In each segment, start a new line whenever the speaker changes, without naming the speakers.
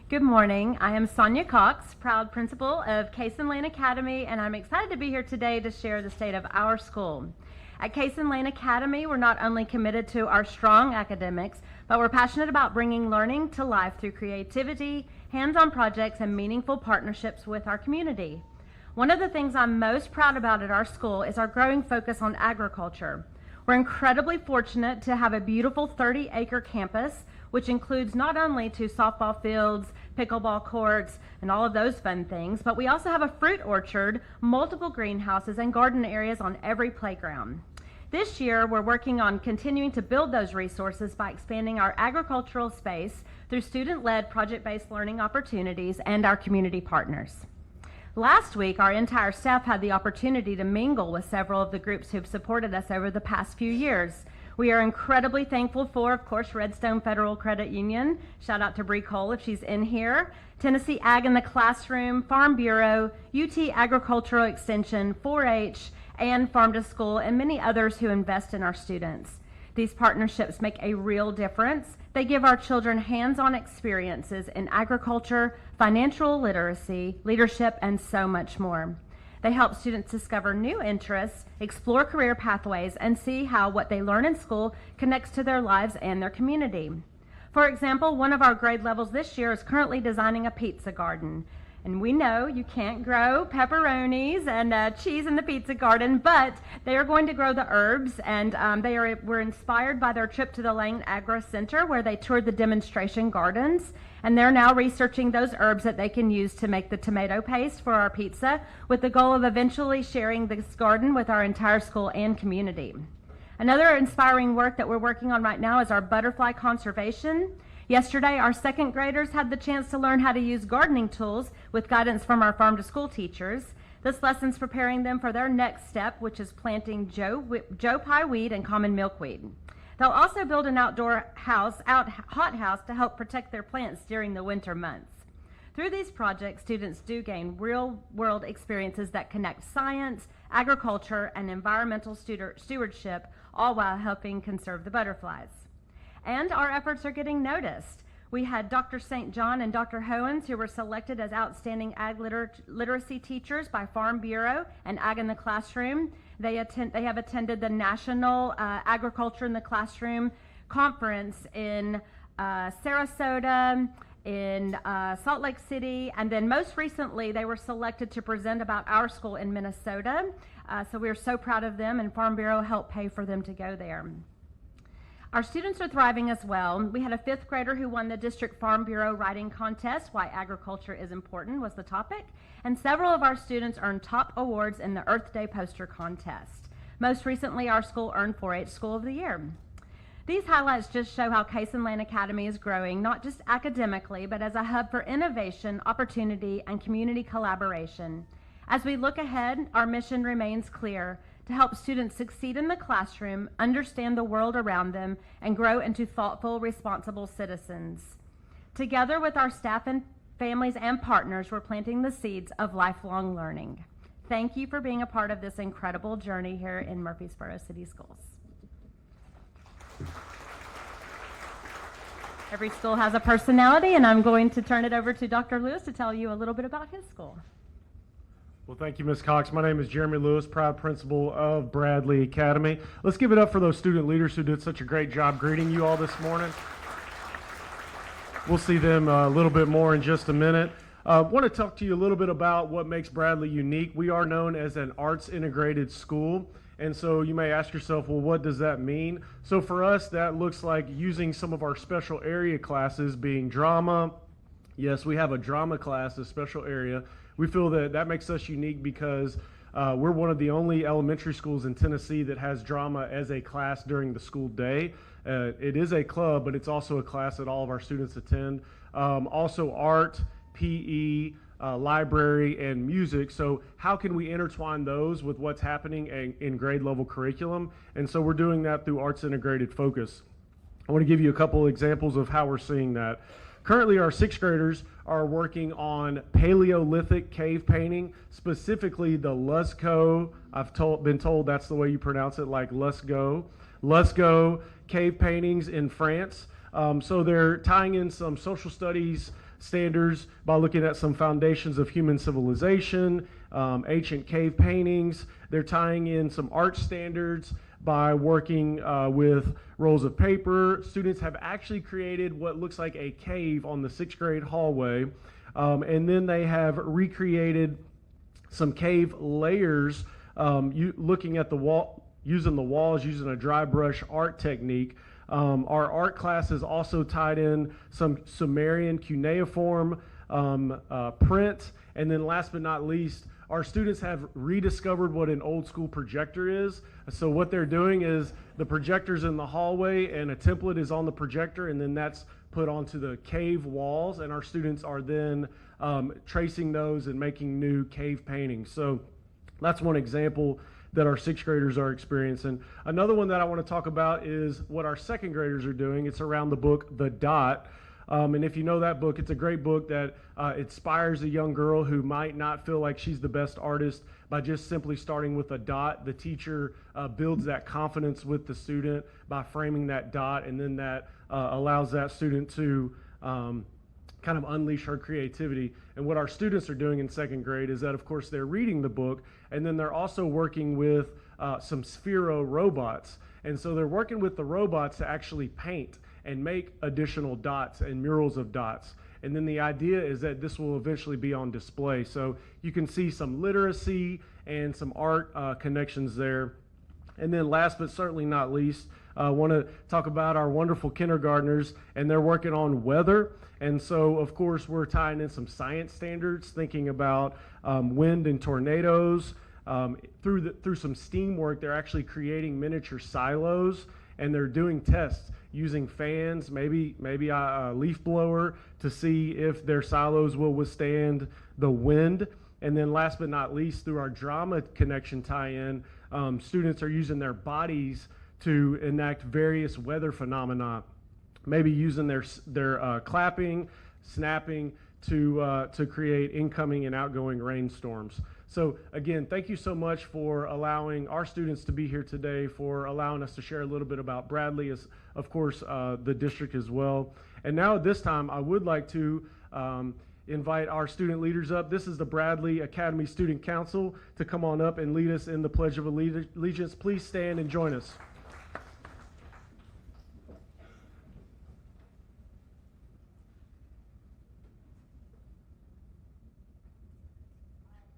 Good morning. I am Sonia Cox, proud principal of Cason Lane Academy, and I'm excited to be here today to share the state of our school. At Cason Lane Academy, we're not only committed to our strong academics, but we're passionate about bringing learning to life through creativity, hands-on projects, and meaningful partnerships with our community. One of the things I'm most proud about at our school is our growing focus on agriculture. We're incredibly fortunate to have a beautiful 30-acre campus, which includes not only 2 softball fields, pickleball courts, and all of those fun things, but we also have a fruit orchard, multiple greenhouses, and garden areas on every playground. This year, we're working on continuing to build those resources by expanding our agricultural space through student-led project-based learning opportunities and our community partners. Last week, our entire staff had the opportunity to mingle with several of the groups who've supported us over the past few years. We are incredibly thankful for, of course, Redstone Federal Credit Union. Shout out to Bree Cole if she's in here. Tennessee Ag in the Classroom, Farm Bureau, UT Agricultural Extension, 4-H, and Farm to School, and many others who invest in our students. These partnerships make a real difference. They give our children hands-on experiences in agriculture, financial literacy, leadership, and so much more. They help students discover new interests, explore career pathways, and see how what they learn in school connects to their lives and their community. For example, one of our grade levels this year is currently designing a pizza garden. And we know you can't grow pepperonis and cheese in the pizza garden, but they are going to grow the herbs, and were inspired by their trip to the Lane Agri Center where they toured the demonstration gardens, and they're now researching those herbs that they can use to make the tomato paste for our pizza, with the goal of eventually sharing this garden with our entire school and community. Another inspiring work that we're working on right now is our butterfly conservation. Yesterday, our second graders had the chance to learn how to use gardening tools with guidance from our farm to school teachers. This lesson's preparing them for their next step, which is planting Joe Pye weed and common milkweed. They'll also build an outdoor hothouse to help protect their plants during the winter months. Through these projects, students do gain real-world experiences that connect science, agriculture, and environmental stewardship, all while helping conserve the butterflies. And our efforts are getting noticed. We had Dr. St. John and Dr. Hoens, who were selected as outstanding ag literacy teachers by Farm Bureau and Ag in the Classroom. They have attended the National Agriculture in the Classroom Conference in Sarasota, in Salt Lake City, and then most recently they were selected to present about our school in Minnesota. So we are so proud of them, and Farm Bureau helped pay for them to go there. Our students are thriving as well. We had a 5th grader who won the District Farm Bureau writing contest. Why agriculture is important was the topic. And several of our students earned top awards in the Earth Day poster contest. Most recently, our school earned 4-H School of the Year. These highlights just show how Cason Lane Academy is growing, not just academically, but as a hub for innovation, opportunity, and community collaboration. As we look ahead, our mission remains clear: to help students succeed in the classroom, understand the world around them, and grow into thoughtful, responsible citizens. Together with our staff and families and partners, we're planting the seeds of lifelong learning. Thank you for being a part of this incredible journey here in Murfreesboro City Schools. Every school has a personality, and I'm going to turn it over to Dr. Lewis to tell you a little bit about his school.
Well, thank you, Ms. Cox. My name is Jeremy Lewis, proud principal of Bradley Academy. Let's give it up for those student leaders who did such a great job greeting you all this morning. We'll see them a little bit more in just a minute. I want to talk to you a little bit about what makes Bradley unique. We are known as an arts integrated school, and so you may ask yourself, well, what does that mean? So for us, that looks like using some of our special area classes, being drama. Yes, we have a drama class, a special area. We feel that that makes us unique because we're one of the only elementary schools in Tennessee that has drama as a class during the school day. It is a club, but it's also a class that all of our students attend. Also art, PE, library, and music. So how can we intertwine those with what's happening in grade level curriculum? And so we're doing that through Arts Integrated Focus. I want to give you a couple of examples of how we're seeing that. Currently, our 6th graders are working on Paleolithic cave painting, specifically the Lascaux. I've been told that's the way you pronounce it, like Lascaux. Lascaux cave paintings in France. So they're tying in some social studies standards by looking at some foundations of human civilization, ancient cave paintings. They're tying in some art standards by working with rolls of paper. Students have actually created what looks like a cave on the 6th grade hallway, and then they have recreated some cave layers, looking at the wall, using the walls, using a dry brush art technique. Our art class has also tied in some Sumerian cuneiform print, and then last but not least, our students have rediscovered what an old school projector is. So what they're doing is the projector's in the hallway and a template is on the projector, and then that's put onto the cave walls, and our students are then tracing those and making new cave paintings. So that's one example that our 6th graders are experiencing. Another one that I want to talk about is what our 2nd graders are doing. It's around the book The Dot. And if you know that book, it's a great book that inspires a young girl who might not feel like she's the best artist by just simply starting with a dot. The teacher builds that confidence with the student by framing that dot, and then that allows that student to kind of unleash her creativity. And what our students are doing in 2nd grade is that, of course, they're reading the book, and then they're also working with some Sphero robots. And so they're working with the robots to actually paint and make additional dots and murals of dots. And then the idea is that this will eventually be on display. So you can see some literacy and some art connections there. And then last but certainly not least, I want to talk about our wonderful kindergartners, and they're working on weather. And so, of course, we're tying in some science standards, thinking about wind and tornadoes. Through some STEAM work, they're actually creating miniature silos, and they're doing tests using fans, maybe a leaf blower, to see if their silos will withstand the wind. And then last but not least, through our drama connection tie-in, students are using their bodies to enact various weather phenomena, maybe using their clapping, snapping to create incoming and outgoing rainstorms. So again, thank you so much for allowing our students to be here today, for allowing us to share a little bit about Bradley, as of course the district as well. And now at this time, I would like to invite our student leaders up. This is the Bradley Academy Student Council to come on up and lead us in the Pledge of Allegiance. Please stand and join us.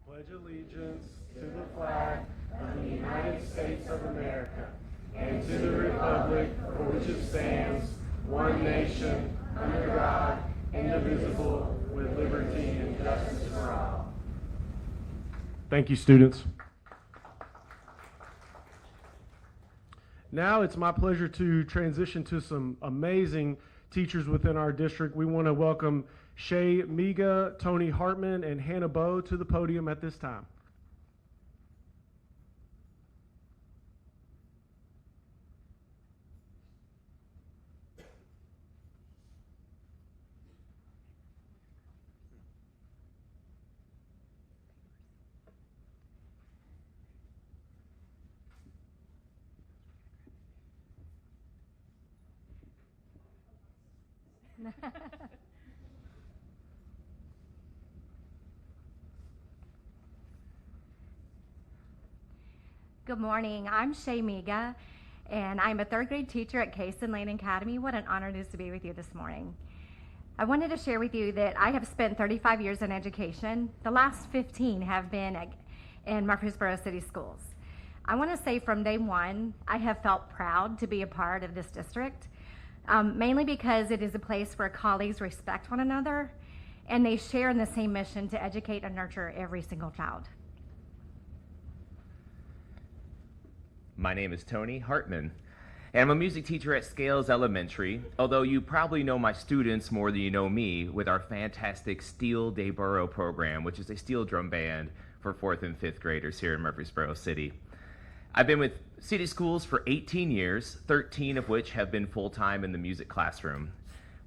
Pledge allegiance to the flag of the United States of America and to the republic for which it stands, one nation, under God, indivisible, with liberty and justice for all. Thank you, students. Now it's my pleasure to transition to some amazing teachers within our district. We want to welcome Shay Miga, Tony Hartman, and Hannah Bowe to the podium at this time.
Good morning. I'm Shay Miga, and I'm a 3rd grade teacher at Case and Lane Academy. What an honor it is to be with you this morning. I wanted to share with you that I have spent 35 years in education. The last 15 have been in Murfreesboro City Schools. I want to say from day one, I have felt proud to be a part of this district, mainly because it is a place where colleagues respect one another, and they share in the same mission to educate and nurture every single child.
My name is Tony Hartman, and I'm a music teacher at Scales Elementary, although you probably know my students more than you know me with our fantastic Steel Day Burrow program, which is a steel drum band for 4th and 5th graders here in Murfreesboro City. I've been with City Schools for 18 years, 13 of which have been full-time in the music classroom.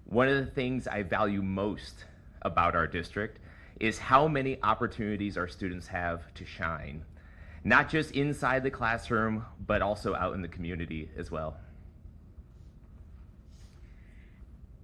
One of the things I value most about our district is how many opportunities our students have to shine. Not just inside the classroom, but also out in the community as well.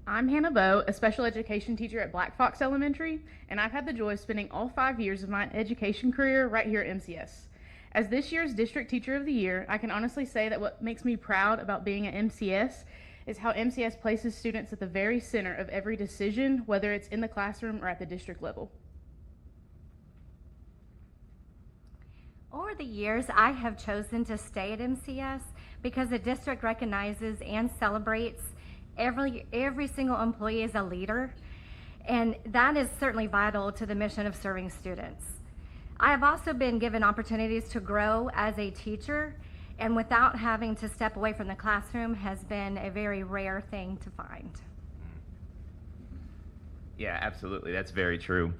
I'm Hannah Bowe, a special education teacher at Black Fox Elementary, and I've had the joy of spending all 5 years of my education career right here at MCS. As this year's District Teacher of the Year, I can honestly say that what makes me proud about being at MCS is how MCS places students at the very center of every decision, whether it's in the classroom or at the district level.
Over the years, I have chosen to stay at MCS because the district recognizes and celebrates every single employee as a leader, and that is certainly vital to the mission of serving students. I have also been given opportunities to grow as a teacher, and without having to step away from the classroom has been a very rare thing to find.
Yeah, absolutely. That's very true.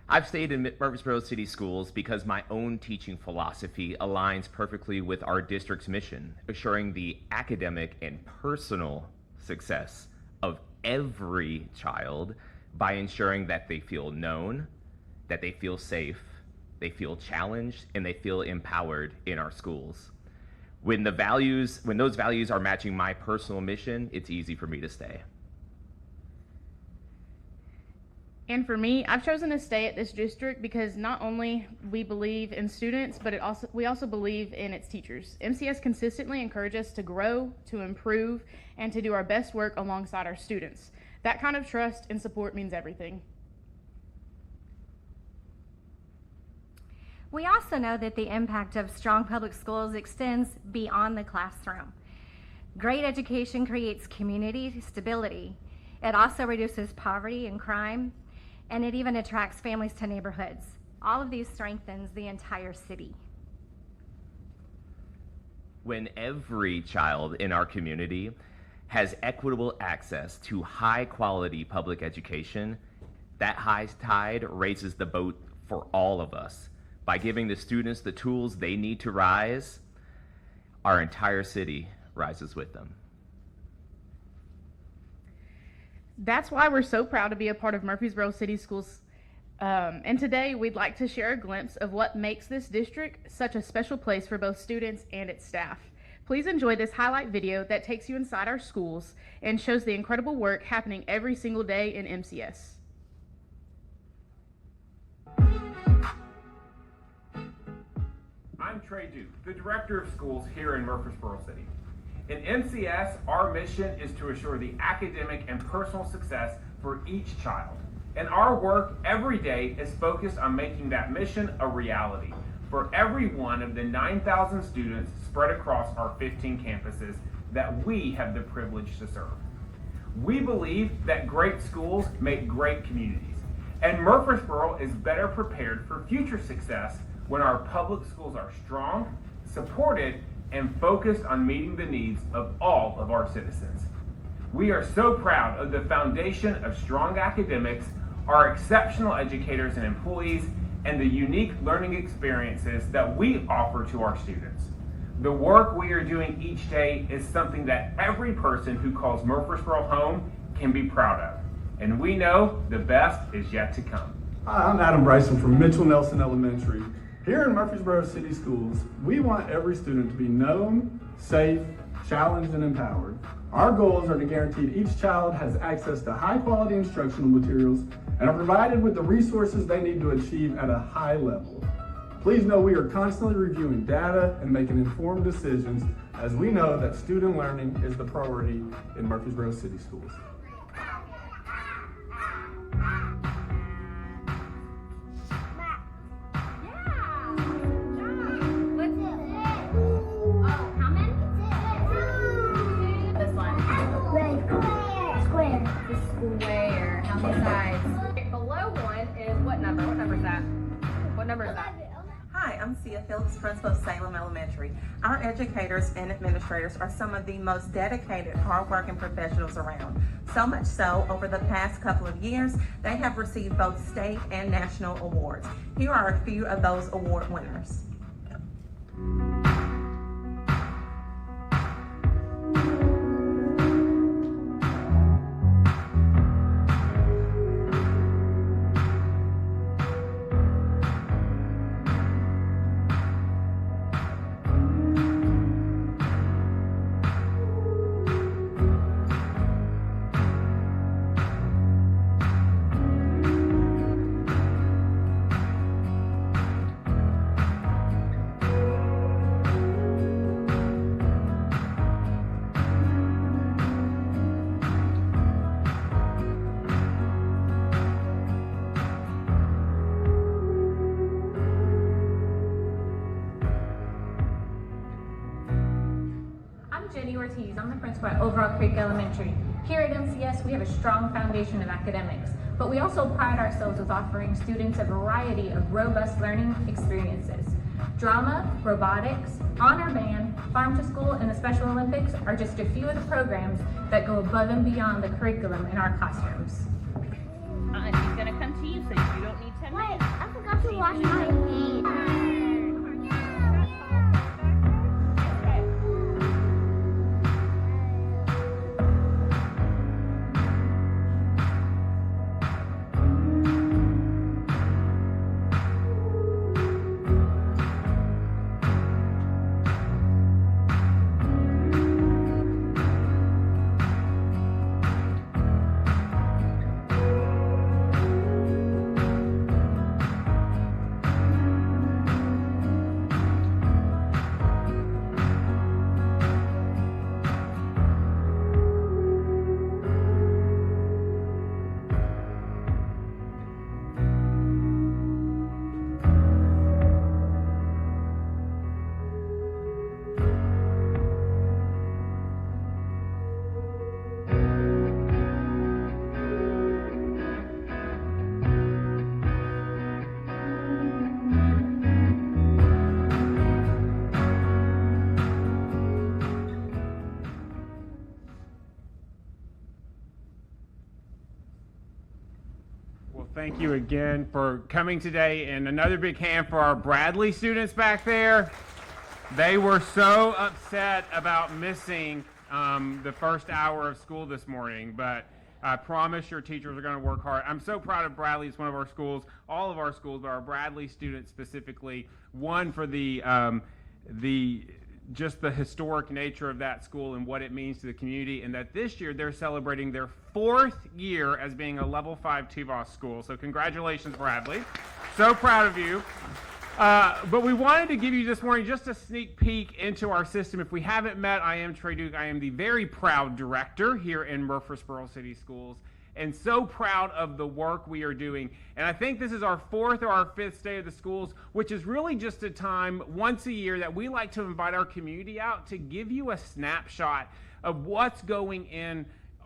I've stayed in Murfreesboro City Schools because my own teaching philosophy aligns perfectly with our district's mission, assuring the academic and personal success of every child by ensuring that they feel known, that they feel safe, they feel challenged, and they feel empowered in our schools. When those values are matching my personal mission, it's easy for me to stay.
And for me, I've chosen to stay at this district because not only we believe in students, but we also believe in its teachers. MCS consistently encourages us to grow, to improve, and to do our best work alongside our students. That kind of trust and support means everything.
We also know that the impact of strong public schools extends beyond the classroom. Great education creates community stability. It also reduces poverty and crime, and it even attracts families to neighborhoods. All of these strengthens the entire city.
When every child in our community has equitable access to high-quality public education, that high tide raises the boat for all of us. By giving the students the tools they need to rise, our entire city rises with them.
That's why we're so proud to be a part of Murfreesboro City Schools. And today we'd like to share a glimpse of what makes this district such a special place for both students and its staff. Please enjoy this highlight video that takes you inside our schools and shows the incredible work happening every single day in MCS.
I'm Trey Duke, the Director of Schools here in Murfreesboro City. In MCS, our mission is to assure the academic and personal success for each child. And our work every day is focused on making that mission a reality for every one of the 9,000 students spread across our 15 campuses that we have the privilege to serve. We believe that great schools make great communities, and Murfreesboro is better prepared for future success when our public schools are strong, supported, and focused on meeting the needs of all of our citizens. We are so proud of the foundation of strong academics, our exceptional educators and employees, and the unique learning experiences that we offer to our students. The work we are doing each day is something that every person who calls Murfreesboro home can be proud of. And we know the best is yet to come.
Hi, I'm Adam Bryson from Mitchell Nelson Elementary. Here in Murfreesboro City Schools, we want every student to be known, safe, challenged, and empowered. Our goals are to guarantee each child has access to high-quality instructional materials and are provided with the resources they need to achieve at a high level. Please know we are constantly reviewing data and making informed decisions, as we know that student learning is the priority in Murfreesboro City Schools.
Square. How many sides? Below one is what number? What number is that? What number is that?
Hi, I'm Sia Phillips, principal of Salem Elementary. Our educators and administrators are some of the most dedicated, hardworking professionals around. So much so, over the past couple of years, they have received both state and national awards. Here are a few of those award winners.
overall Creek Elementary. Here at MCS, we have a strong foundation of academics, but we also pride ourselves with offering students a variety of robust learning experiences. Drama, robotics, honor band, farm to school, and the Special Olympics are just a few of the programs that go above and beyond the curriculum in our classrooms.
She's gonna come to you, so you don't need 10 minutes.
I forgot to wash my hands.
Thank you again for coming today, and another big hand for our Bradley students back there. They were so upset about missing the first hour of school this morning, but I promise your teachers are going to work hard. I'm so proud of Bradley. It's one of our schools, all of our schools, but our Bradley students specifically, one for just the historic nature of that school and what it means to the community, and that this year they're celebrating their 4th year as being a level 5 TVOS school. So congratulations, Bradley. So proud of you. But we wanted to give you this morning just a sneak peek into our system. If we haven't met, I am Trey Duke. I am the very proud director here in Murfreesboro City Schools, and so proud of the work we are doing. And I think this is our 4th or our 5th State of the Schools, which is really just a time once a year that we like to invite our community out to give you a snapshot of what's going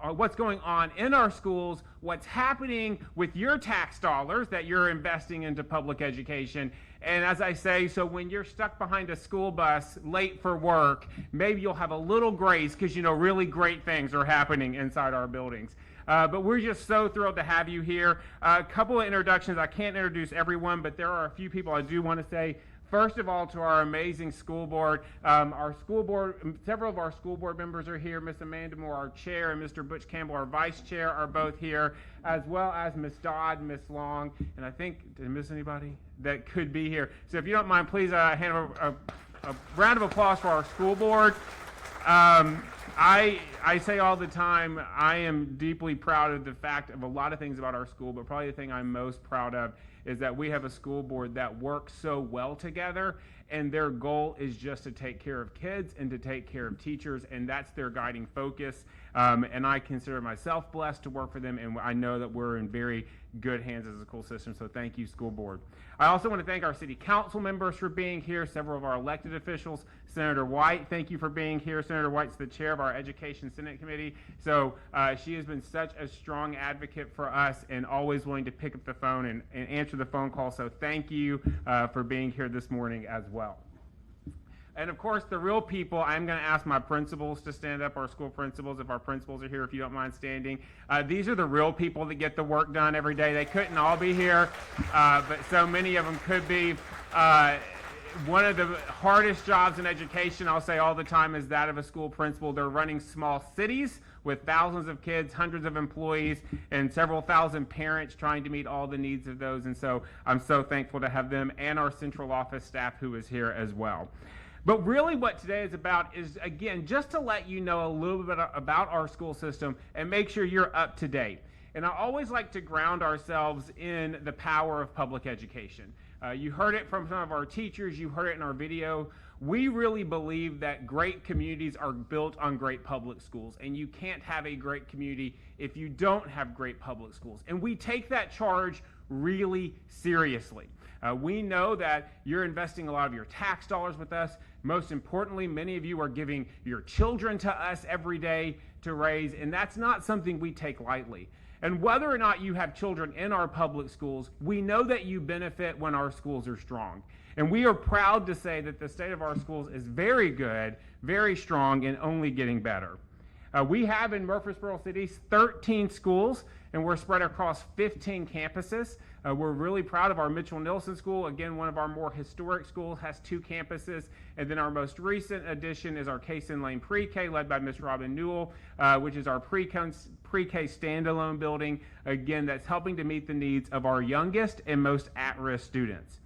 on in our schools, what's happening with your tax dollars that you're investing into public education. And as I say, so when you're stuck behind a school bus late for work, maybe you'll have a little grace because you know really great things are happening inside our buildings. But we're just so thrilled to have you here. A couple of introductions. I can't introduce everyone, but there are a few people I do want to say. First of all, to our amazing school board. Several of our school board members are here. Miss Amanda Moore, our chair, and Mr. Butch Campbell, our vice chair, are both here, as well as Miss Dodd, Miss Long, and I think, did I miss anybody that could be here? So if you don't mind, please hand a round of applause for our school board. I say all the time, I am deeply proud of the fact of a lot of things about our school, but probably the thing I'm most proud of is that we have a school board that works so well together, and their goal is just to take care of kids and to take care of teachers, and that's their guiding focus. And I consider myself blessed to work for them, and I know that we're in very good hands as a school system, so thank you, school board. I also want to thank our city council members for being here, several of our elected officials. Senator White, thank you for being here. Senator White's the chair of our Education Senate Committee, so she has been such a strong advocate for us and always willing to pick up the phone and answer the phone call, so thank you for being here this morning as well. And of course, the real people, I'm going to ask my principals to stand up, our school principals, if our principals are here, if you don't mind standing. These are the real people that get the work done every day. They couldn't all be here, but so many of them could be. One of the hardest jobs in education, I'll say all the time, is that of a school principal. They're running small cities with thousands of kids, hundreds of employees, and several thousand parents trying to meet all the needs of those. And so I'm so thankful to have them and our central office staff who is here as well. But really what today is about is, again, just to let you know a little bit about our school system and make sure you're up to date. And I always like to ground ourselves in the power of public education. You heard it from some of our teachers, you heard it in our video. We really believe that great communities are built on great public schools, and you can't have a great community if you don't have great public schools. And we take that charge really seriously. We know that you're investing a lot of your tax dollars with us Most importantly, many of you are giving your children to us every day to raise, and that's not something we take lightly. And whether or not you have children in our public schools, we know that you benefit when our schools are strong. And we are proud to say that the state of our schools is very good, very strong, and only getting better. We have in Murfreesboro City 13 schools, and we're spread across 15 campuses. We're really proud of our Mitchell-Nilson School. Again, one of our more historic schools, has 2 campuses. And then our most recent addition is our Cayson Lane Pre-K, led by Ms. Robin Newell, which is our pre-K standalone building. Again, that's helping to meet the needs of our youngest and most at-risk students.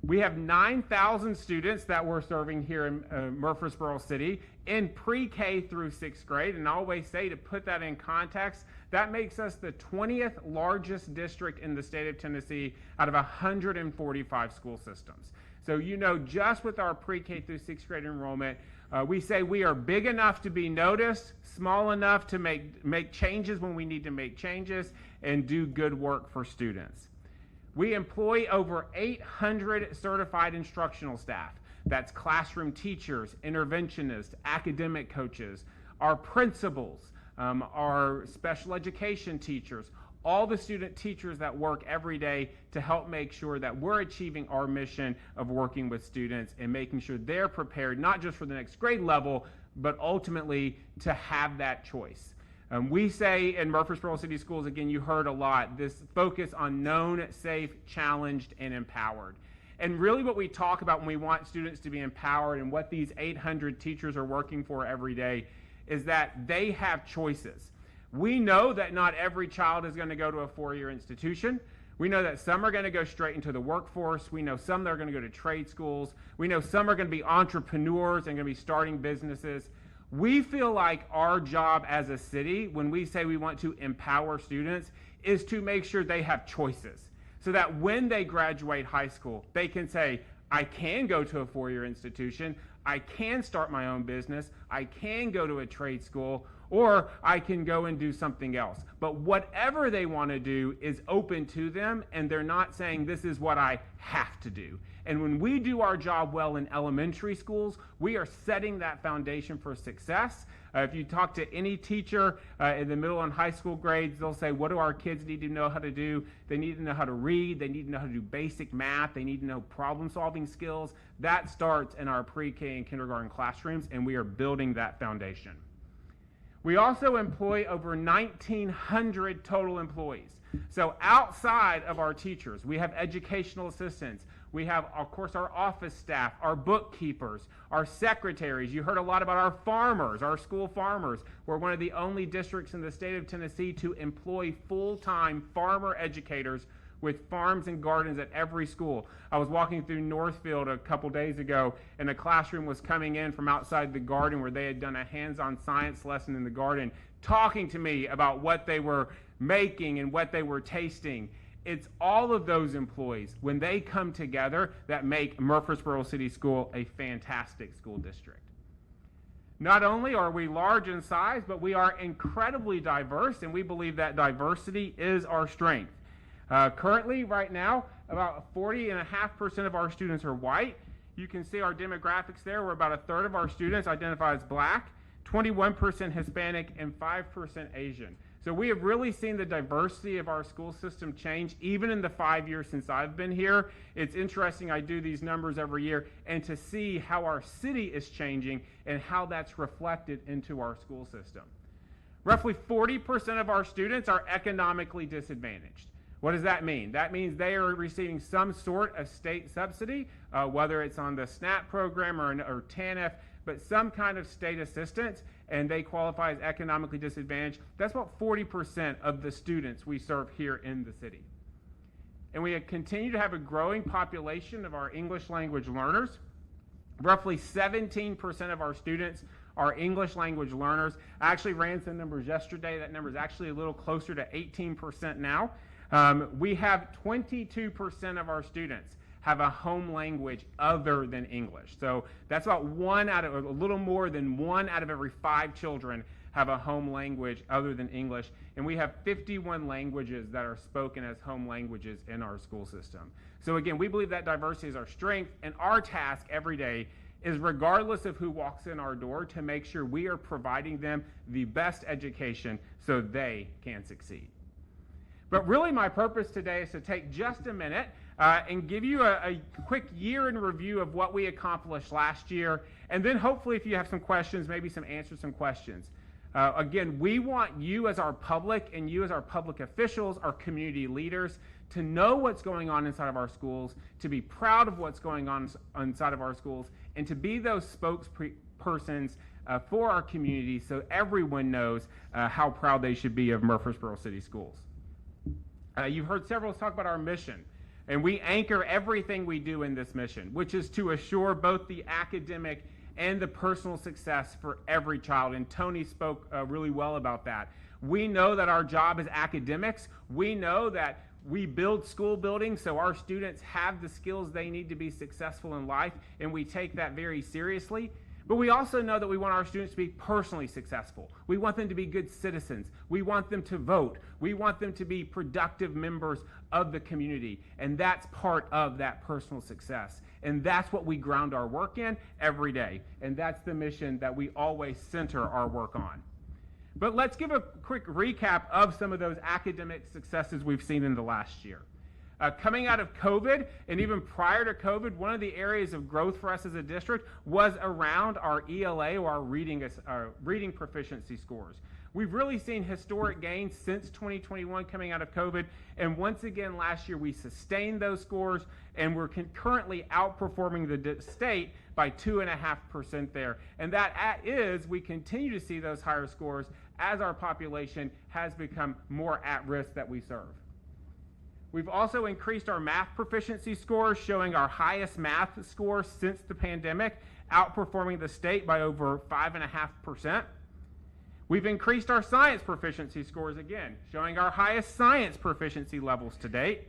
We have 9,000 students that we're serving here in Murfreesboro City in pre-K through 6th grade. And I always say, to put that in context, that makes us the 20th largest district in the state of Tennessee out of 145 school systems. So just with our pre-K through 6th grade enrollment, we say we are big enough to be noticed, small enough to make changes when we need to make changes, and do good work for students. We employ over 800 certified instructional staff. That's classroom teachers, interventionists, academic coaches, our principals, our special education teachers, all the student teachers that work every day to help make sure that we're achieving our mission of working with students and making sure they're prepared not just for the next grade level, but ultimately to have that choice. We say in Murfreesboro City Schools, again, you heard a lot, this focus on known, safe, challenged, and empowered. And really what we talk about when we want students to be empowered and what these 800 teachers are working for every day is that they have choices. We know that not every child is going to go to a 4-year institution. We know that some are going to go straight into the workforce. We know some that are going to go to trade schools. We know some are going to be entrepreneurs and going to be starting businesses. We feel like our job as a city, when we say we want to empower students, is to make sure they have choices so that when they graduate high school, they can say, I can go to a 4-year institution, I can start my own business, I can go to a trade school, or I can go and do something else. But whatever they want to do is open to them, and they're not saying this is what I have to do. And when we do our job well in elementary schools, we are setting that foundation for success. If you talk to any teacher in the middle and high school grades, they'll say, what do our kids need to know how to do? They need to know how to read. They need to know how to do basic math. They need to know problem-solving skills. That starts in our pre-K and kindergarten classrooms, and we are building that foundation. We also employ over 1,900 total employees. So outside of our teachers, we have educational assistants. We have, of course, our office staff, our bookkeepers, our secretaries. You heard a lot about our farmers, our school farmers. We're one of the only districts in the state of Tennessee to employ full-time farmer educators with farms and gardens at every school. I was walking through Northfield a couple days ago, and a classroom was coming in from outside the garden where they had done a hands-on science lesson in the garden, talking to me about what they were making and what they were tasting. It's all of those employees, when they come together, that make Murfreesboro City School a fantastic school district. Not only are we large in size, but we are incredibly diverse, and we believe that diversity is our strength. Currently, right now, about 40.5% of our students are white. You can see our demographics there, where about a third of our students identify as black, 21% Hispanic, and 5% Asian. So we have really seen the diversity of our school system change, even in the 5 years since I've been here. It's interesting, I do these numbers every year, and to see how our city is changing and how that's reflected into our school system. Roughly 40% of our students are economically disadvantaged. What does that mean? That means they are receiving some sort of state subsidy, whether it's on the SNAP program or TANF, but some kind of state assistance, and they qualify as economically disadvantaged. That's about 40% of the students we serve here in the city. And we continue to have a growing population of our English language learners. Roughly 17% of our students are English language learners. I actually ran some numbers yesterday. That number is actually a little closer to 18% now. We have 22% of our students have a home language other than English. So that's about a little more than 1 out of every 5 children have a home language other than English. And we have 51 languages that are spoken as home languages in our school system. So again, we believe that diversity is our strength, and our task every day is regardless of who walks in our door, to make sure we are providing them the best education so they can succeed. But really my purpose today is to take just a minute and give you a quick year in review of what we accomplished last year, and then hopefully if you have some questions, maybe some answers, some questions. Again, we want you as our public and you as our public officials, our community leaders, to know what's going on inside of our schools, to be proud of what's going on inside of our schools, and to be those spokespersons for our community so everyone knows how proud they should be of Murfreesboro City Schools. You've heard several talk about our mission, and we anchor everything we do in this mission, which is to assure both the academic and the personal success for every child, and Tony spoke really well about that. We know that our job is academics. We know that we build school buildings so our students have the skills they need to be successful in life, and we take that very seriously. But we also know that we want our students to be personally successful. We want them to be good citizens. We want them to vote. We want them to be productive members of the community. And that's part of that personal success. And that's what we ground our work in every day. And that's the mission that we always center our work on. But let's give a quick recap of some of those academic successes we've seen in the last year. Coming out of COVID, and even prior to COVID, one of the areas of growth for us as a district was around our ELA, or our reading proficiency scores. We've really seen historic gains since 2021 coming out of COVID, and once again last year we sustained those scores, and we're currently outperforming the state by 2.5% there. And that is, we continue to see those higher scores as our population has become more at risk that we serve. We've also increased our math proficiency scores, showing our highest math score since the pandemic, outperforming the state by over 5.5%. We've increased our science proficiency scores again, showing our highest science proficiency levels to date.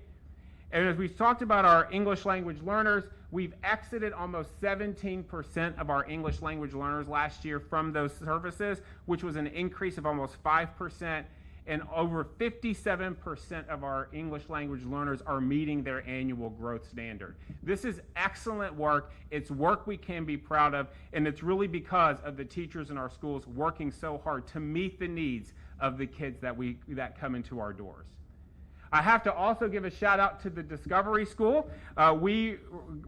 And as we talked about our English language learners, we've exited almost 17% of our English language learners last year from those services, which was an increase of almost 5%. And over 57% of our English language learners are meeting their annual growth standard. This is excellent work. It's work we can be proud of, and it's really because of the teachers in our schools working so hard to meet the needs of the kids that come into our doors. I have to also give a shout out to the Discovery School. We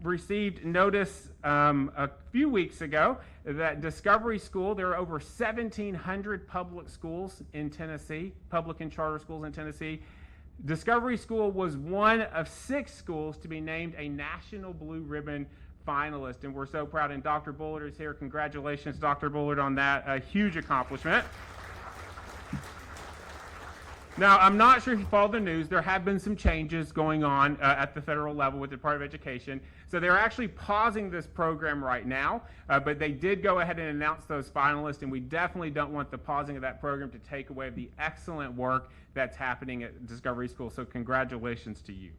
received notice a few weeks ago that Discovery School, there are over 1,700 public schools in Tennessee, public and charter schools in Tennessee. Discovery School was one of 6 schools to be named a National Blue Ribbon finalist, and we're so proud. And Dr. Bullard is here. Congratulations, Dr. Bullard, on that. A huge accomplishment. Now, I'm not sure if you follow the news. There have been some changes going on at the federal level with the Department of Education. So they're actually pausing this program right now, but they did go ahead and announce those finalists, and we definitely don't want the pausing of that program to take away the excellent work that's happening at Discovery School. So congratulations to you.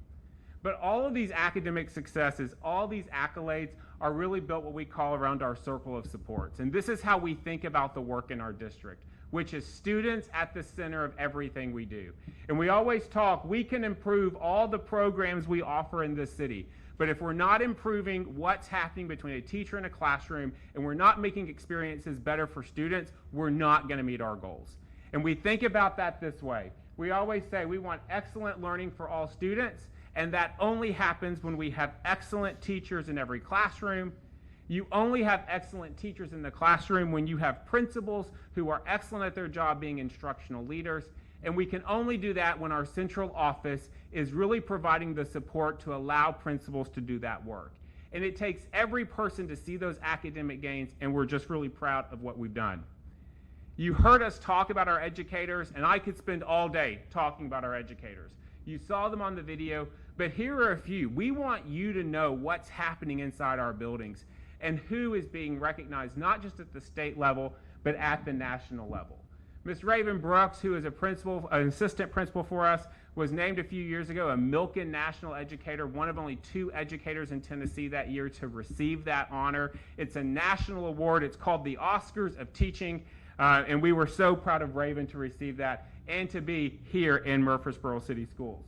But all of these academic successes, all these accolades are really built what we call around our circle of supports. And this is how we think about the work in our district, which is students at the center of everything we do. And we always talk, we can improve all the programs we offer in this city, but if we're not improving what's happening between a teacher and a classroom, and we're not making experiences better for students, we're not gonna meet our goals. And we think about that this way. We always say we want excellent learning for all students, and that only happens when we have excellent teachers in every classroom. You only have excellent teachers in the classroom when you have principals who are excellent at their job being instructional leaders. And we can only do that when our central office is really providing the support to allow principals to do that work. And it takes every person to see those academic gains, and we're just really proud of what we've done. You heard us talk about our educators, and I could spend all day talking about our educators. You saw them on the video, but here are a few. We want you to know what's happening inside our buildings and who is being recognized, not just at the state level, but at the national level. Ms. Raven Brooks, who is an assistant principal for us, was named a few years ago a Milken National Educator, one of only 2 educators in Tennessee that year to receive that honor. It's a national award. It's called the Oscars of Teaching, and we were so proud of Raven to receive that and to be here in Murfreesboro City Schools.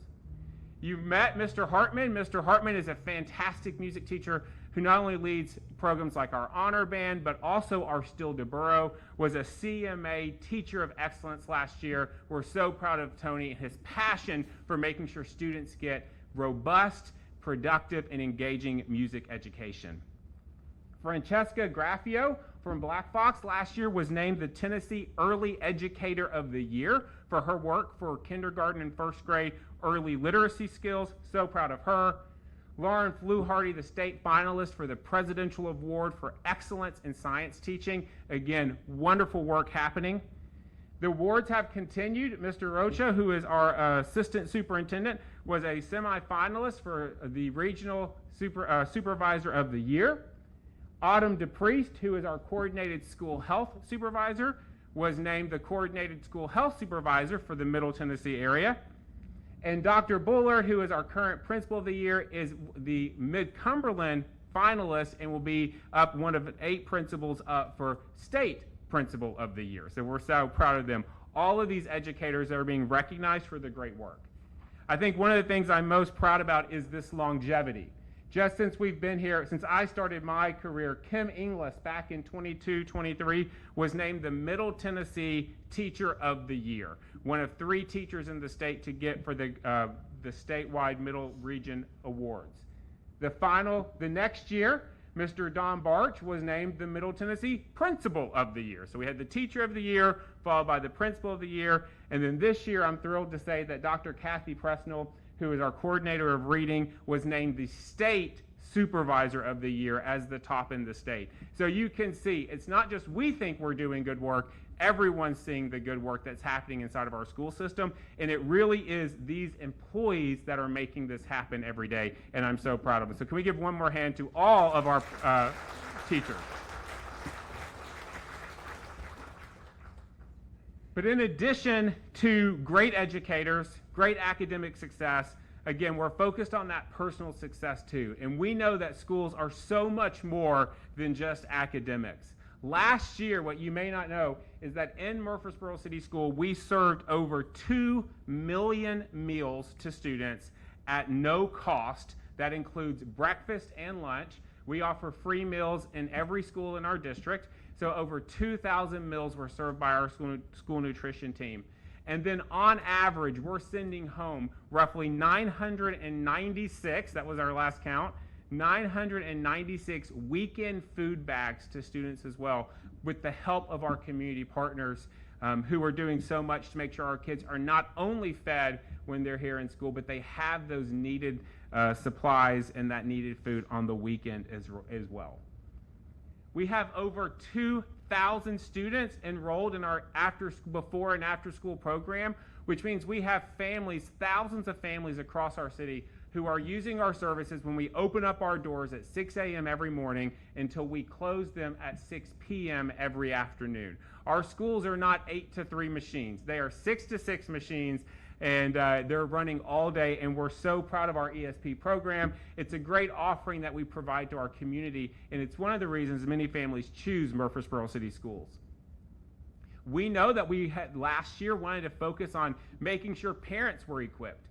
You've met Mr. Hartman. Mr. Hartman is a fantastic music teacher
who not only leads programs like our Honor Band, but also our Still DeBurrow, was a CMA Teacher of Excellence last year. We're so proud of Tony and his passion for making sure students get robust, productive, and engaging music education. Francesca Graffio from Black Fox last year was named the Tennessee Early Educator of the Year for her work for kindergarten and first grade early literacy skills. So proud of her. Lauren Fluharty, the state finalist for the Presidential Award for Excellence in Science Teaching. Again, wonderful work happening. The awards have continued. Mr. Rocha, who is our assistant superintendent, was a semifinalist for the Regional Supervisor of the Year. Autumn DePriest, who is our Coordinated School Health Supervisor, was named the Coordinated School Health Supervisor for the Middle Tennessee area. And Dr. Bullard, who is our current Principal of the Year, is the Mid-Cumberland finalist and will be up one of 8 principals up for State Principal of the Year. So we're so proud of them. All of these educators are being recognized for their great work. I think one of the things I'm most proud about is this longevity. Just since we've been here, since I started my career, Kim Inglis back in 22-23 was named the Middle Tennessee Teacher of the Year, one of 3 teachers in the state to get for the statewide Middle Region Awards. The next year, Mr. Don Barch was named the Middle Tennessee Principal of the Year. So we had the Teacher of the Year, followed by the Principal of the Year, and then this year I'm thrilled to say that Dr. Kathy Presnell, who is our coordinator of reading, was named the State Supervisor of the Year as the top in the state. So you can see, it's not just we think we're doing good work, everyone's seeing the good work that's happening inside of our school system, and it really is these employees that are making this happen every day, and I'm so proud of them. So can we give one more hand to all of our teachers? But in addition to great educators, great academic success, again, we're focused on that personal success too. And we know that schools are so much more than just academics. Last year, what you may not know is that in Murfreesboro City School, we served over 2 million meals to students at no cost. That includes breakfast and lunch. We offer free meals in every school in our district. So over 2,000 meals were served by our school nutrition team. And then on average, we're sending home roughly 996, that was our last count, 996 weekend food bags to students as well, with the help of our community partners who are doing so much to make sure our kids are not only fed when they're here in school, but they have those needed supplies and that needed food on the weekend as well. We have over 2,000 students enrolled in our before and after school program, which means we have families, thousands of families across our city who are using our services when we open up our doors at 6 a.m. every morning until we close them at 6 p.m. every afternoon. Our schools are not 8 to 3 machines. They are 6 to 6 machines, and they're running all day, and we're so proud of our ESP program. It's a great offering that we provide to our community, and it's one of the reasons many families choose Murfreesboro City Schools. We know that we had last year wanted to focus on making sure parents were equipped.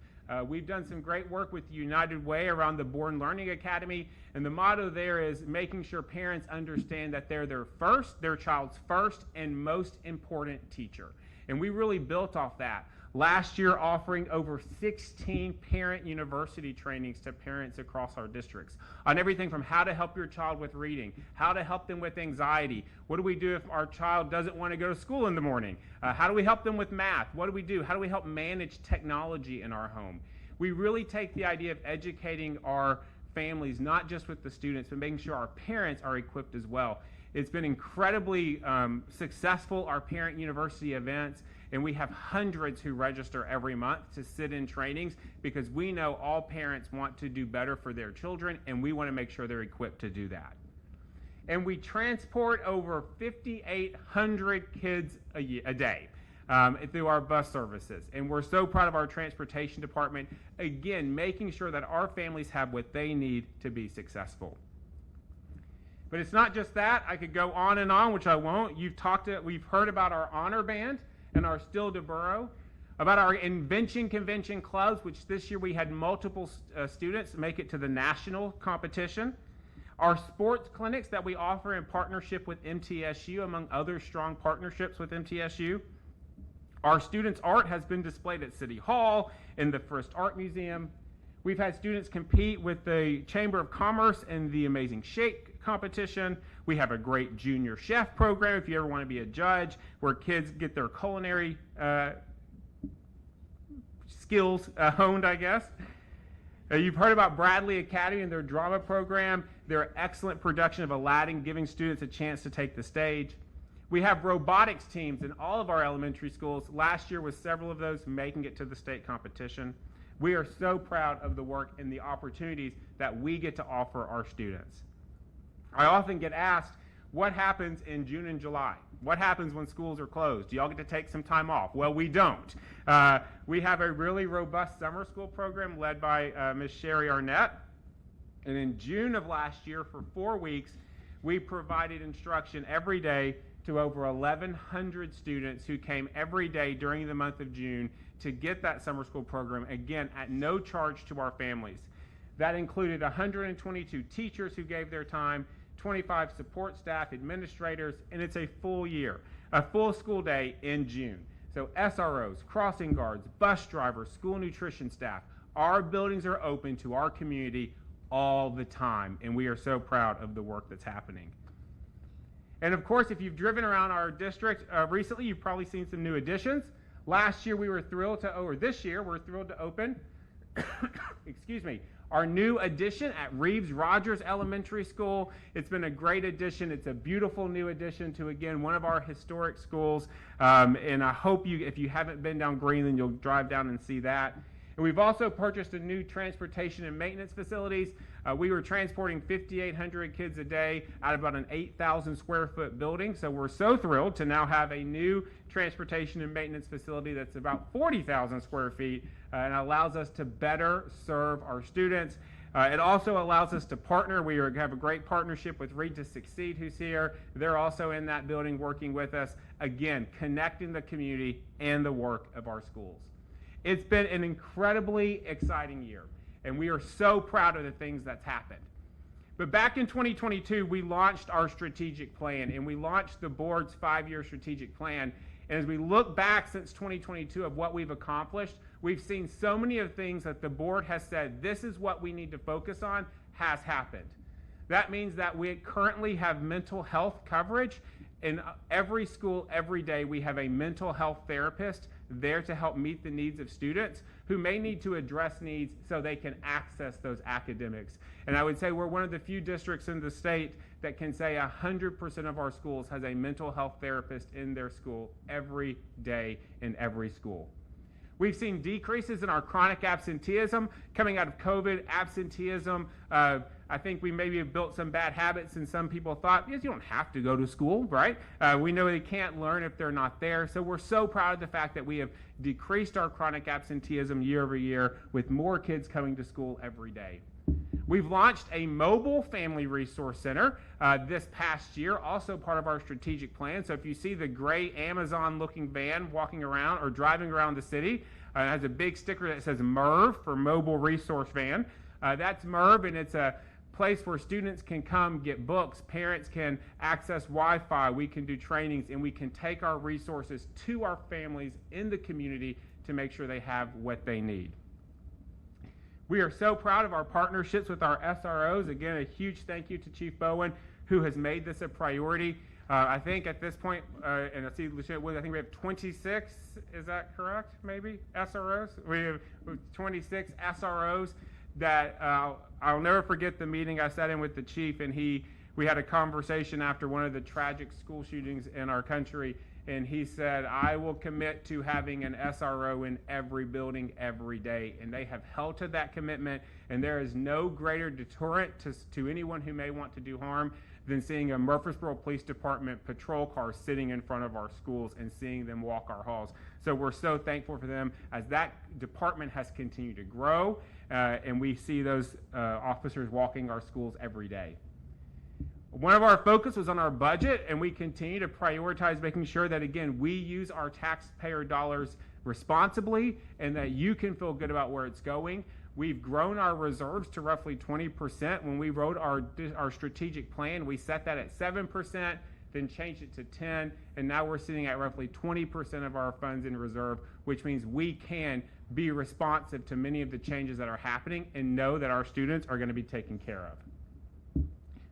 We've done some great work with United Way around the Born Learning Academy, and the motto there is making sure parents understand that they're their child's first and most important teacher. And we really built off that. Last year, offering over 16 parent university trainings to parents across our districts on everything from how to help your child with reading, how to help them with anxiety, what do we do if our child doesn't want to go to school in the morning, how do we help them with math, what do we do, how do we help manage technology in our home. We really take the idea of educating our families, not just with the students, but making sure our parents are equipped as well. It's been incredibly successful, our parent university events, and we have hundreds who register every month to sit in trainings because we know all parents want to do better for their children, and we want to make sure they're equipped to do that. And we transport over 5,800 kids a day through our bus services. And we're so proud of our transportation department, again, making sure that our families have what they need to be successful. But it's not just that. I could go on, which I won't. We've heard about our Honor Band and our Still DeBurrow, about our Invention Convention clubs, which this year we had multiple students make it to the national competition. Our sports clinics that we offer in partnership with MTSU, among other strong partnerships with MTSU. Our students' art has been displayed at City Hall, in the First Art Museum. We've had students compete with the Chamber of Commerce in the Amazing Shake competition. We have a great junior chef program if you ever want to be a judge, where kids get their culinary skills honed, I guess. You've heard about Bradley Academy and their drama program, their excellent production of Aladdin, giving students a chance to take the stage. We have robotics teams in all of our elementary schools. Last year was several of those making it to the state competition. We are so proud of the work and the opportunities that we get to offer our students. I often get asked, what happens in June and July? What happens when schools are closed? Do y'all get to take some time off? Well, we don't. We have a really robust summer school program led by Ms. Sherry Arnett. And in June of last year, for 4 weeks, we provided instruction every day to over 1,100 students who came every day during the month of June to get that summer school program, again, at no charge to our families. That included 122 teachers who gave their time, 25 support staff, administrators, and it's a full year, a full school day in June. So SROs, crossing guards, bus drivers, school nutrition staff, our buildings are open to our community all the time, and we are so proud of the work that's happening. And of course, if you've driven around our district recently, you've probably seen some new additions. Last year we were thrilled to, or this year we're thrilled to open, excuse me, our new addition at Reeves Rogers Elementary School. It's been a great addition. It's a beautiful new addition to, again, one of our historic schools. And I hope you, if you haven't been down Greenland, you'll drive down and see that. And we've also purchased a new transportation and maintenance facilities. We were transporting 5,800 kids a day out of about an 8,000 square foot building. So we're so thrilled to now have a new transportation and maintenance facility that's about 40,000 square feet and allows us to better serve our students. It also allows us to partner. We have a great partnership with Read to Succeed, who's here. They're also in that building working with us, again, connecting the community and the work of our schools. It's been an incredibly exciting year, and we are so proud of the things that's happened. But back in 2022, we launched our strategic plan, and we launched the board's 5-year strategic plan. And as we look back since 2022 of what we've accomplished, we've seen so many of the things that the board has said, this is what we need to focus on, has happened. That means that we currently have mental health coverage. In every school, every day, we have a mental health therapist there to help meet the needs of students who may need to address needs so they can access those academics. And I would say we're one of the few districts in the state that can say 100% of our schools has a mental health therapist in their school every day in every school. We've seen decreases in our chronic absenteeism coming out of COVID. Absenteeism, I think we maybe have built some bad habits, and some people thought, yes, you don't have to go to school, right? We know they can't learn if they're not there. So we're so proud of the fact that we have decreased our chronic absenteeism year over year with more kids coming to school every day. We've launched a mobile family resource center this past year, also part of our strategic plan. So if you see the gray Amazon-looking van walking around or driving around the city, it has a big sticker that says MERV for Mobile Resource Van. That's MERV, and it's a place where students can come get books, parents can access Wi-Fi, we can do trainings, and we can take our resources to our families in the community to make sure they have what they need. We are so proud of our partnerships with our SROs. Again, a huge thank you to Chief Bowen, who has made this a priority. I think at this point, and I see Lieutenant Wood, I think we have 26, is that correct, maybe, SROs? We have 26 SROs that I'll never forget the meeting I sat in with the chief, and we had a conversation after one of the tragic school shootings in our country, and he said, I will commit to having an SRO in every building every day. And they have held to that commitment, and there is no greater deterrent to anyone who may want to do harm than seeing a Murfreesboro Police Department patrol car sitting in front of our schools and seeing them walk our halls. So we're so thankful for them as that department has continued to grow, and we see those officers walking our schools every day. One of our focus was on our budget, and we continue to prioritize making sure that, again, we use our taxpayer dollars responsibly and that you can feel good about where it's going. We've grown our reserves to roughly 20%. When we wrote our strategic plan, we set that at 7%, then changed it to 10, and now we're sitting at roughly 20% of our funds in reserve, which means we can be responsive to many of the changes that are happening and know that our students are going to be taken care of.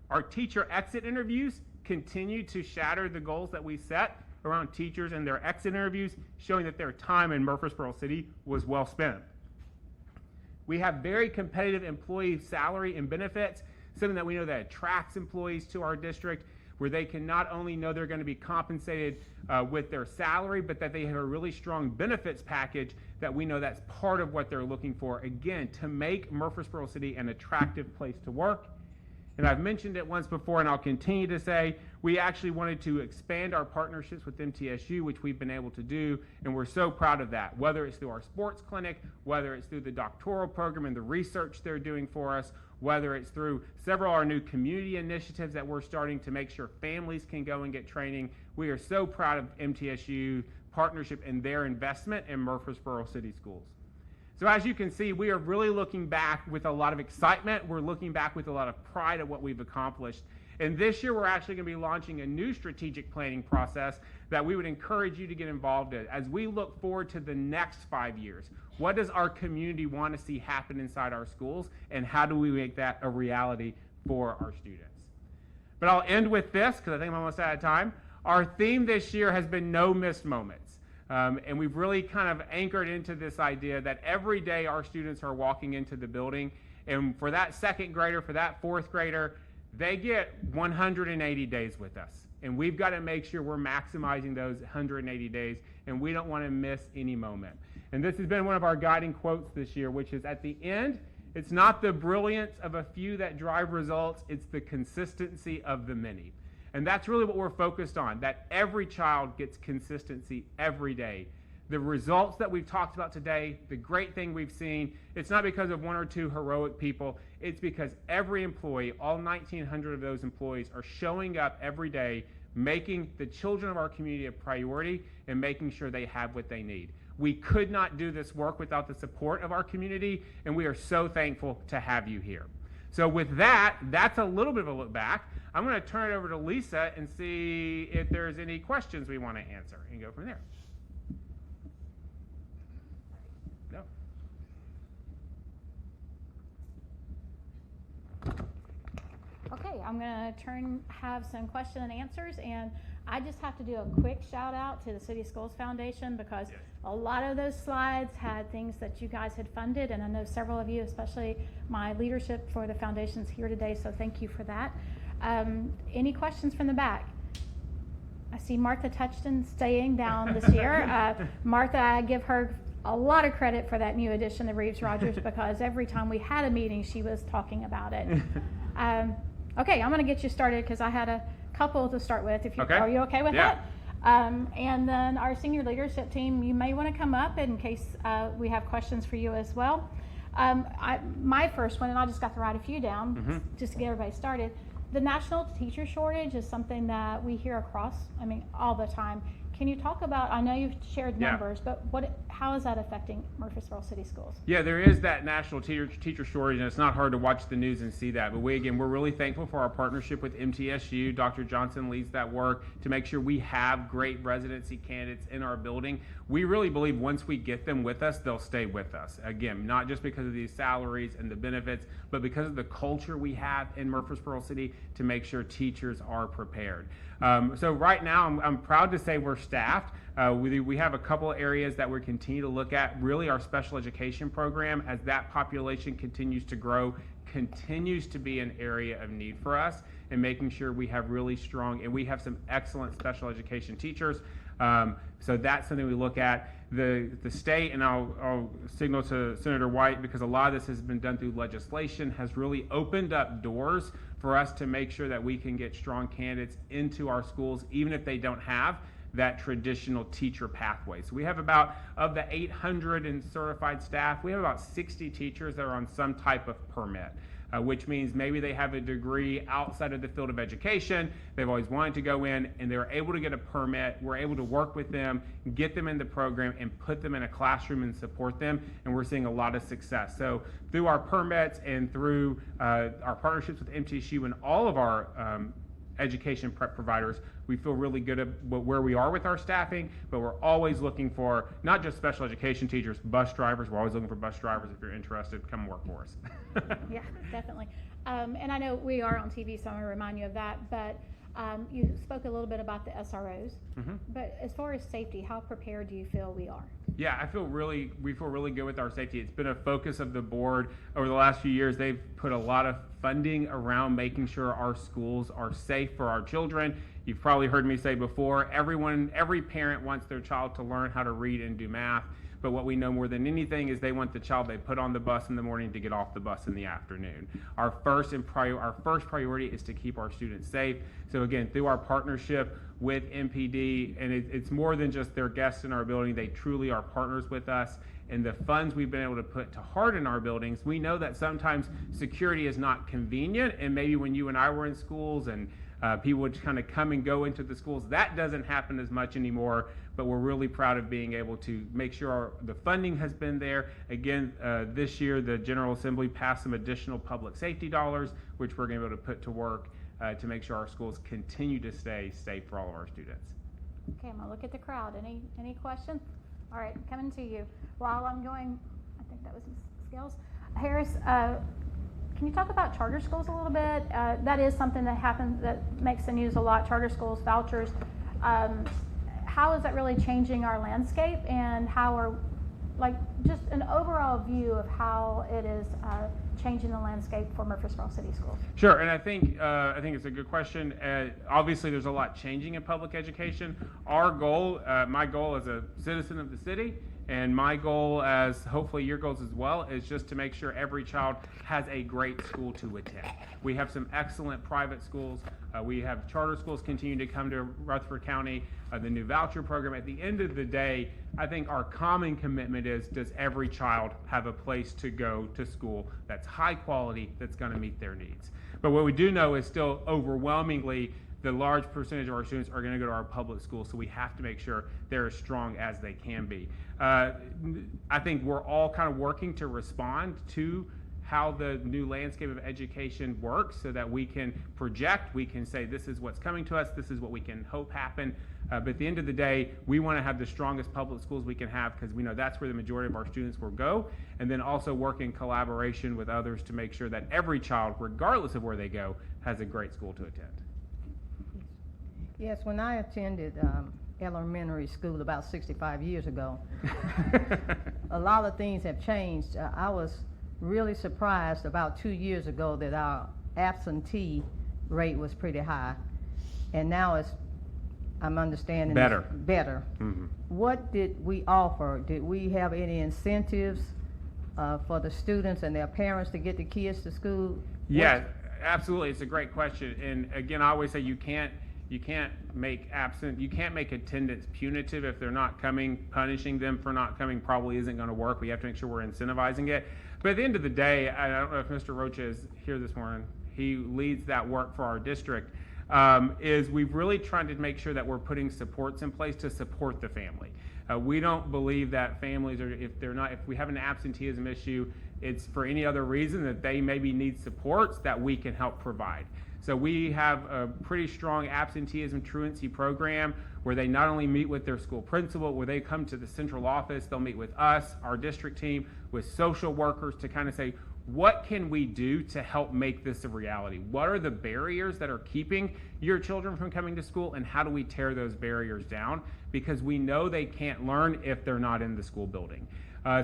Our teacher exit interviews continue to shatter the goals that we set around teachers and their exit interviews, showing that their time in Murfreesboro City was well spent. We have very competitive employee salary and benefits, something that we know that attracts employees to our district, where they can not only know they're going to be compensated with their salary, but that they have a really strong benefits package that we know that's part of what they're looking for, again, to make Murfreesboro City an attractive place to work. And I've mentioned it once before, and I'll continue to say, we actually wanted to expand our partnerships with MTSU, which we've been able to do, and we're so proud of that, whether it's through our sports clinic, whether it's through the doctoral program and the research they're doing for us, whether it's through several of our new community initiatives that we're starting to make sure families can go and get training. We are so proud of MTSU partnership and their investment in Murfreesboro City Schools. So as you can see, we are really looking back with a lot of excitement. We're looking back with a lot of pride at what we've accomplished. And this year, we're actually going to be launching a new strategic planning process that we would encourage you to get involved in as we look forward to the next 5 years. What does our community want to see happen inside our schools, and how do we make that a reality for our students? But I'll end with this, because I think I'm almost out of time. Our theme this year has been no missed moments. And we've really kind of anchored into this idea that every day our students are walking into the building, and for that second grader, for that fourth grader, they get 180 days with us. And we've got to make sure we're maximizing those 180 days, and we don't want to miss any moment. And this has been one of our guiding quotes this year, which is, at the end, it's not the brilliance of a few that drive results, it's the consistency of the many. And that's really what we're focused on, that every child gets consistency every day. The results that we've talked about today, the great thing we've seen, it's not because of one or two heroic people. It's because every employee, all 1,900 of those employees, are showing up every day, making the children of our community a priority and making sure they have what they need. We could not do this work without the support of our community, and we are so thankful to have you here. So with that, that's a little bit of a look back. I'm going to turn it over to Lisa and see if there's any questions we want to answer and go from there. No.
Okay, I'm going to have some question and answers, and I just have to do a quick shout out to the City Schools Foundation, because a lot of those slides had things that you guys had funded, and I know several of you, especially my leadership for the foundation's here today, so thank you for that. Any questions from the back? I see Martha Touchton staying down this year. Martha, I give her a lot of credit for that new edition of Reeves Rogers, because every time we had a meeting, she was talking about it. Okay, I'm going to get you started because I had a couple to start with. If you are you okay with that? And then our senior leadership team, you may want to come up in case we have questions for you as well. My first one, and I just got to write a few down just to get everybody started. The national teacher shortage is something that we hear across, all the time. Can you talk about, I know you've shared numbers, but how is that affecting Murfreesboro City Schools?
Yeah, there is that national teacher shortage, and it's not hard to watch the news and see that. But we're really thankful for our partnership with MTSU. Dr. Johnson leads that work to make sure we have great residency candidates in our building. We really believe once we get them with us, they'll stay with us. Again, not just because of these salaries and the benefits, but because of the culture we have in Murfreesboro City to make sure teachers are prepared. So right now, I'm proud to say we're staffed. We have a couple of areas that we continue to look at. Really, our special education program, as that population continues to grow, continues to be an area of need for us, and making sure we have really strong, and we have some excellent special education teachers. So that's something we look at. The state, and I'll signal to Senator White, because a lot of this has been done through legislation, has really opened up doors for us to make sure that we can get strong candidates into our schools, even if they don't have that traditional teacher pathway. So we have about, of the 800 in certified staff, we have about 60 teachers that are on some type of permit. which means maybe they have a degree outside of the field of education. They've always wanted to go in, and they're able to get a permit. We're able to work with them, get them in the program, and put them in a classroom and support them, and we're seeing a lot of success. So through our permits and through our partnerships with MTSU and all of our education prep providers, we feel really good at where we are with our staffing, but we're always looking for not just special education teachers, bus drivers. We're always looking for bus drivers. If you're interested, come work for us.
Yeah, definitely. And I know we are on TV, so I'm going to remind you of that, but you spoke a little bit about the SROs, but as far as safety, how prepared do you feel we are?
Yeah, we feel really good with our safety. It's been a focus of the board over the last few years. They've put a lot of funding around making sure our schools are safe for our children. You've probably heard me say before, every parent wants their child to learn how to read and do math. But what we know more than anything is they want the child they put on the bus in the morning to get off the bus in the afternoon. Our first priority is to keep our students safe. So again, through our partnership with MPD, and it's more than just their guests in our building, they truly are partners with us. And the funds we've been able to put to harden our buildings, we know that sometimes security is not convenient, and maybe when you and I were in schools and people would kind of come and go into the schools, that doesn't happen as much anymore. But we're really proud of being able to make sure the funding has been there. Again, this year the General Assembly passed some additional public safety dollars, which we're going to be able to put to work to make sure our schools continue to stay safe for all of our students.
Okay, I'm going to look at the crowd. Any questions? All right, coming to you. While I'm going, I think that was Scales. Harris, can you talk about charter schools a little bit? That is something that happens, that makes the news a lot, charter schools, vouchers. How is that really changing our landscape, and how are, just an overall view of how it is changing the landscape for Murfreesboro City Schools?
Sure, and I think it's a good question. Obviously, there's a lot changing in public education. Our goal, my goal as a citizen of the city, and my goal, as hopefully your goals as well, is just to make sure every child has a great school to attend. We have some excellent private schools. We have charter schools continue to come to Rutherford County. The new voucher program. At the end of the day, I think our common commitment is, does every child have a place to go to school that's high quality, that's going to meet their needs? But what we do know is still overwhelmingly the large percentage of our students are going to go to our public schools, so we have to make sure they're as strong as they can be. I think we're all kind of working to respond to how the new landscape of education works so that we can project, we can say this is what's coming to us, this is what we can hope happen. But at the end of the day, we want to have the strongest public schools we can have, because we know that's where the majority of our students will go, and then also work in collaboration with others to make sure that every child, regardless of where they go, has a great school to attend.
Yes, when I attended elementary school about 65 years ago, a lot of things have changed. I was really surprised about 2 years ago that our absentee rate was pretty high, and now I'm understanding
better.
Mm-hmm. What did we offer? Did we have any incentives for the students and their parents to get the kids to school?
Yeah, absolutely. It's a great question. And again, I always say you can't make attendance punitive. If they're not coming, punishing them for not coming probably isn't going to work. We have to make sure we're incentivizing it. But at the end of the day, I don't know if Mr. Rocha is here this morning. He leads that work for our district. Is we've really tried to make sure that we're putting supports in place to support the family. We don't believe that families are, if we have an absenteeism issue, it's for any other reason that they maybe need supports that we can help provide. So we have a pretty strong absenteeism truancy program where they not only meet with their school principal, where they come to the central office, they'll meet with us, our district team, with social workers to kind of say, what can we do to help make this a reality? What are the barriers that are keeping your children from coming to school, and how do we tear those barriers down? Because we know they can't learn if they're not in the school building.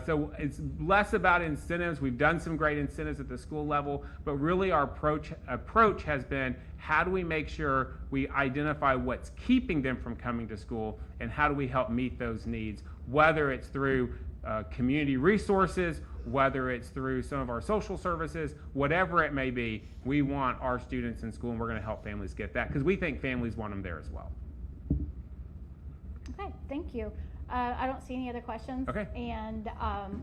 So it's less about incentives. We've done some great incentives at the school level, but really our approach has been, how do we make sure we identify what's keeping them from coming to school, and how do we help meet those needs, whether it's through community resources, whether it's through some of our social services, whatever it may be. We want our students in school, and we're going to help families get that, because we think families want them there as well.
Okay, thank you. I don't see any other questions.
Okay.
And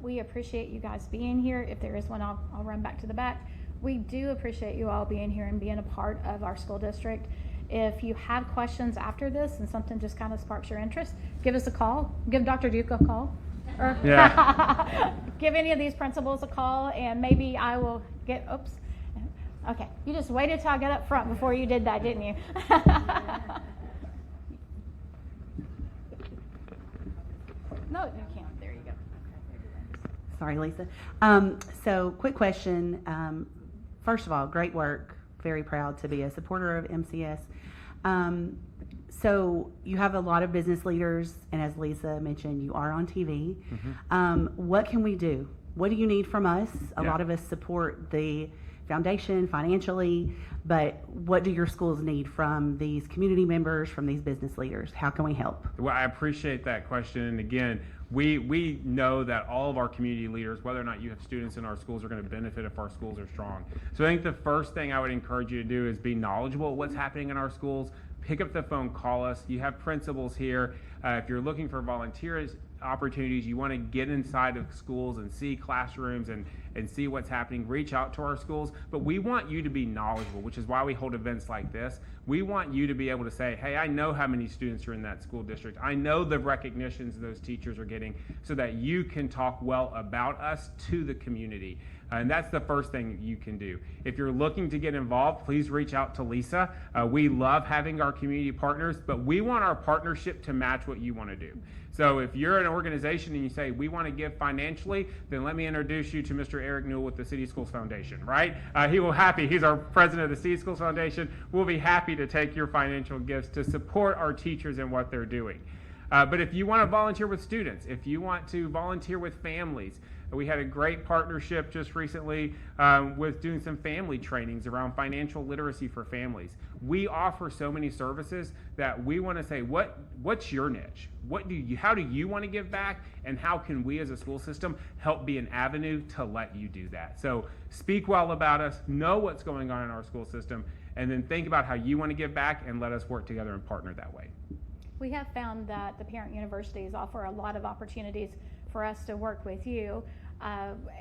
we appreciate you guys being here. If there is one, I'll run back to the back. we do appreciate you all being here and being a part of our school district. If you have questions after this and something just kind of sparks your interest, give us a call. Give Dr. Duke a call. Or give any of these principals a call, and maybe I will get, oops. Okay, you just waited till I got up front before you did that, didn't you? No, you can't. There you go.
Sorry, Lisa. So, quick question. First of all, great work. Very proud to be a supporter of MCS. So, you have a lot of business leaders, and as Lisa mentioned, you are on TV. What can we do? What do you need from us? A lot of us support the foundation financially, but what do your schools need from these community members, from these business leaders? How can we help?
Well, I appreciate that question. And again, we know that all of our community leaders, whether or not you have students in our schools, are going to benefit if our schools are strong. So I think the first thing I would encourage you to do is be knowledgeable of what's happening in our schools. Pick up the phone, call us. You have principals here. If you're looking for volunteers opportunities, you want to get inside of schools and see classrooms and see what's happening, reach out to our schools. But we want you to be knowledgeable, which is why we hold events like this. We want you to be able to say, hey, I know how many students are in that school district. I know the recognitions those teachers are getting, so that you can talk well about us to the community. And that's the first thing you can do. If you're looking to get involved, please reach out to Lisa. We love having our community partners, but we want our partnership to match what you want to do. So if you're an organization and you say, we want to give financially, then let me introduce you to Mr. Eric Newell with the City Schools Foundation, right? He's our president of the City Schools Foundation. We'll be happy to take your financial gifts to support our teachers and what they're doing. But if you want to volunteer with students, if you want to volunteer with families, we had a great partnership just recently with doing some family trainings around financial literacy for families. We offer so many services that we want to say, what's your niche? How do you want to give back? And how can we as a school system help be an avenue to let you do that? So speak well about us, know what's going on in our school system, and then think about how you want to give back and let us work together and partner that way.
We have found that the parent universities offer a lot of opportunities for us to work with you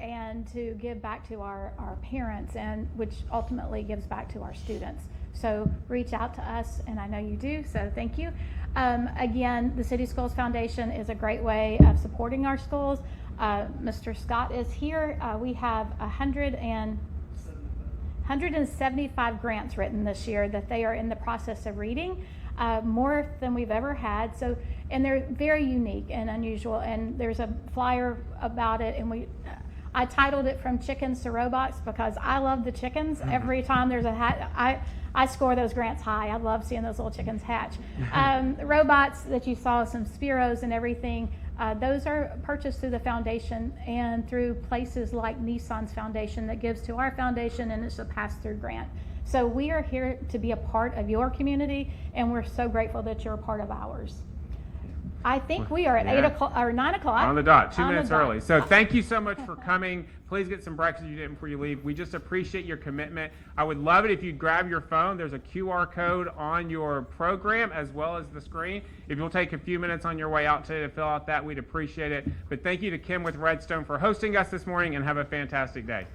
and to give back to our parents, and which ultimately gives back to our students. So reach out to us, and I know you do, so thank you. Again, the City Schools Foundation is a great way of supporting our schools. Mr. Scott is here. We have 175 grants written this year that they are in the process of reading. More than we've ever had. So, and they're very unique and unusual. And there's a flyer about it, and I titled it "From Chickens to Robots" because I love the chickens. Every time there's a I score those grants high. I love seeing those little chickens hatch. Robots that you saw, some Spiros and everything. Those are purchased through the foundation and through places like Nissan's foundation that gives to our foundation, and it's a pass-through grant. So we are here to be a part of your community, and we're so grateful that you're a part of ours. I think we are at 8 o'clock or 9 o'clock.
On the dot, 2 minutes early. So thank you so much for coming. Please get some breakfast if you didn't before you leave. We just appreciate your commitment. I would love it if you'd grab your phone. There's a QR code on your program as well as the screen. If you'll take a few minutes on your way out today to fill out that, we'd appreciate it. But thank you to Kim with Redstone for hosting us this morning, and have a fantastic day.